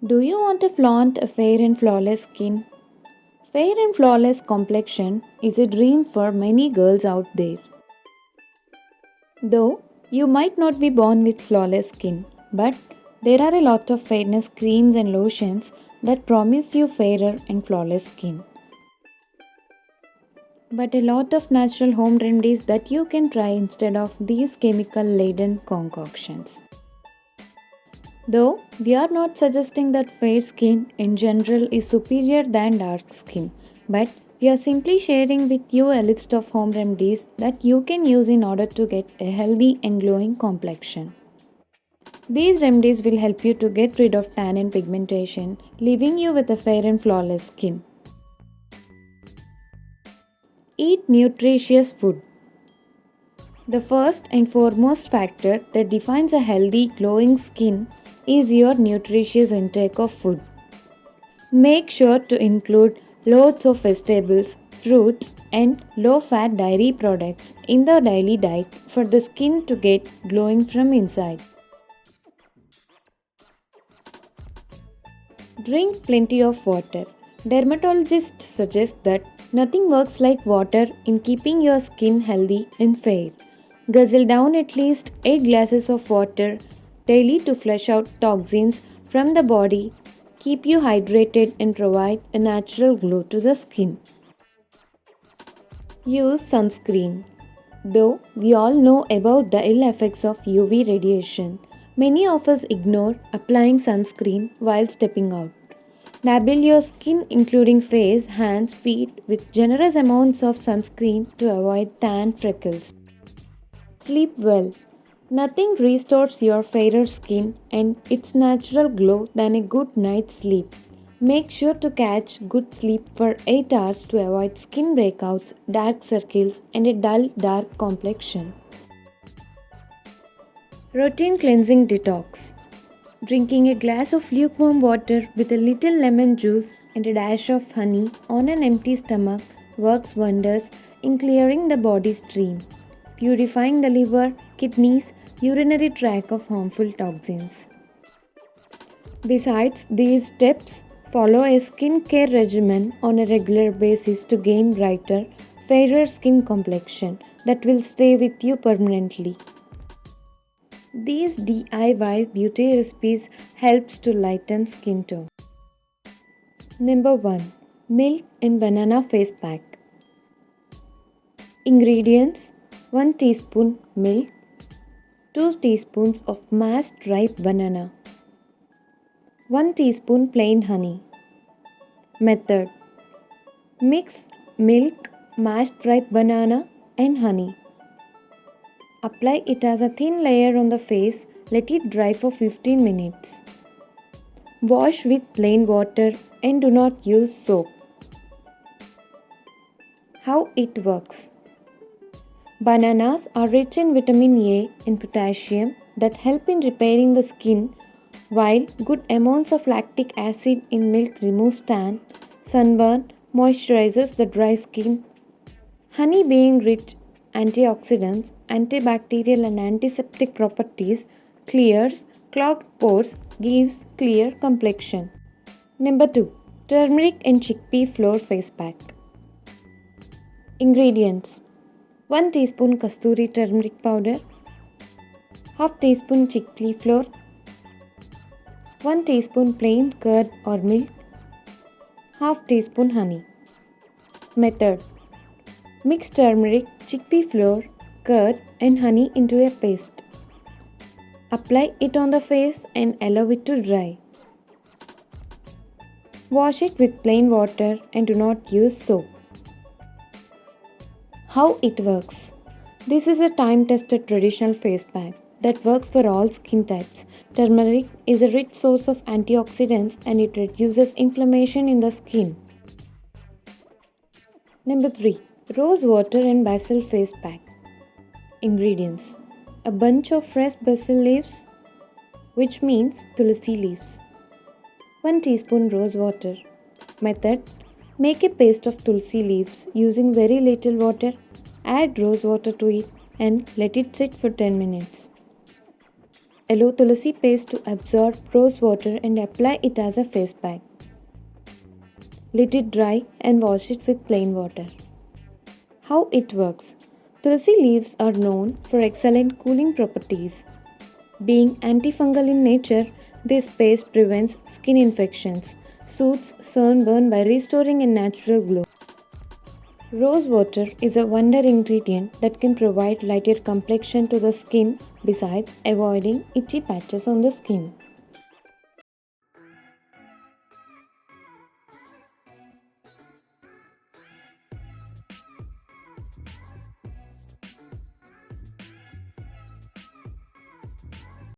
Do you want to flaunt a fair and flawless skin? Fair and flawless complexion is a dream for many girls out there. Though you might not be born with flawless skin, but there are a lot of fairness creams and lotions that promise you fairer and flawless skin. But a lot of natural home remedies that you can try instead of these chemical laden concoctions. Though we are not suggesting that fair skin in general is superior than dark skin, but we are simply sharing with you a list of home remedies that you can use in order to get a healthy and glowing complexion. These remedies will help you to get rid of tan and pigmentation, leaving you with a fair and flawless skin. Eat nutritious food. The first and foremost factor that defines a healthy, glowing skin is your nutritious intake of food. Make sure to include loads of vegetables, fruits, and low fat dairy products in the daily diet for the skin to get glowing from inside. Drink plenty of water. Dermatologists suggest that nothing works like water in keeping your skin healthy and fair. Guzzle down at least 8 glasses of water daily to flush out toxins from the body, keep you hydrated, and provide a natural glow to the skin. Use sunscreen. Though we all know about the ill effects of UV radiation, many of us ignore applying sunscreen while stepping out. Dabble your skin, including face, hands, feet, with generous amounts of sunscreen to avoid tan freckles. Sleep well. Nothing restores your fairer skin and its natural glow than a good night's sleep. Make sure to catch good sleep for 8 hours to avoid skin breakouts, dark circles, and a dull, dark complexion. Routine cleansing detox. Drinking a glass of lukewarm water with a little lemon juice and a dash of honey on an empty stomach works wonders in clearing the body stream, purifying the liver, kidneys, urinary tract of harmful toxins. Besides these steps, follow a skincare regimen on a regular basis to gain brighter, fairer skin complexion that will stay with you permanently. These DIY beauty recipes helps to lighten skin tone. Number 1. Milk and banana face pack. Ingredients: 1 teaspoon milk, 2 teaspoons of mashed ripe banana, 1 teaspoon plain honey. Method: mix milk, mashed ripe banana and honey. Apply it as a thin layer on the face, let it dry for 15 minutes. Wash with plain water and do not use soap. How it works: bananas are rich in vitamin A and potassium that help in repairing the skin, while good amounts of lactic acid in milk removes tan, sunburn, moisturizes the dry skin. Honey, being rich antioxidants, antibacterial and antiseptic properties, clears clogged pores, gives clear complexion. Number 2. Turmeric and chickpea flour face pack. Ingredients: 1 teaspoon kasturi turmeric powder, half teaspoon chickpea flour, 1 teaspoon plain curd or milk, half teaspoon honey. Method: mix turmeric, chickpea flour, curd and honey into a paste. Apply it on the face and allow it to dry. Wash it with plain water and do not use soap. How it works: this is a time-tested traditional face pack that works for all skin types. Turmeric is a rich source of antioxidants and it reduces inflammation in the skin. Number 3. Rose water and basil face pack. Ingredients: a bunch of fresh basil leaves, which means tulsi leaves, 1 teaspoon rose water. Method: make a paste of tulsi leaves using very little water, add rose water to it and let it sit for 10 minutes. Allow tulsi paste to absorb rose water and apply it as a face pack. Let it dry and wash it with plain water. How it works. Tulsi leaves are known for excellent cooling properties. Being antifungal in nature, this paste prevents skin infections, soothes sunburn by restoring a natural glow. Rose water is a wonder ingredient that can provide lighter complexion to the skin besides avoiding itchy patches on the skin.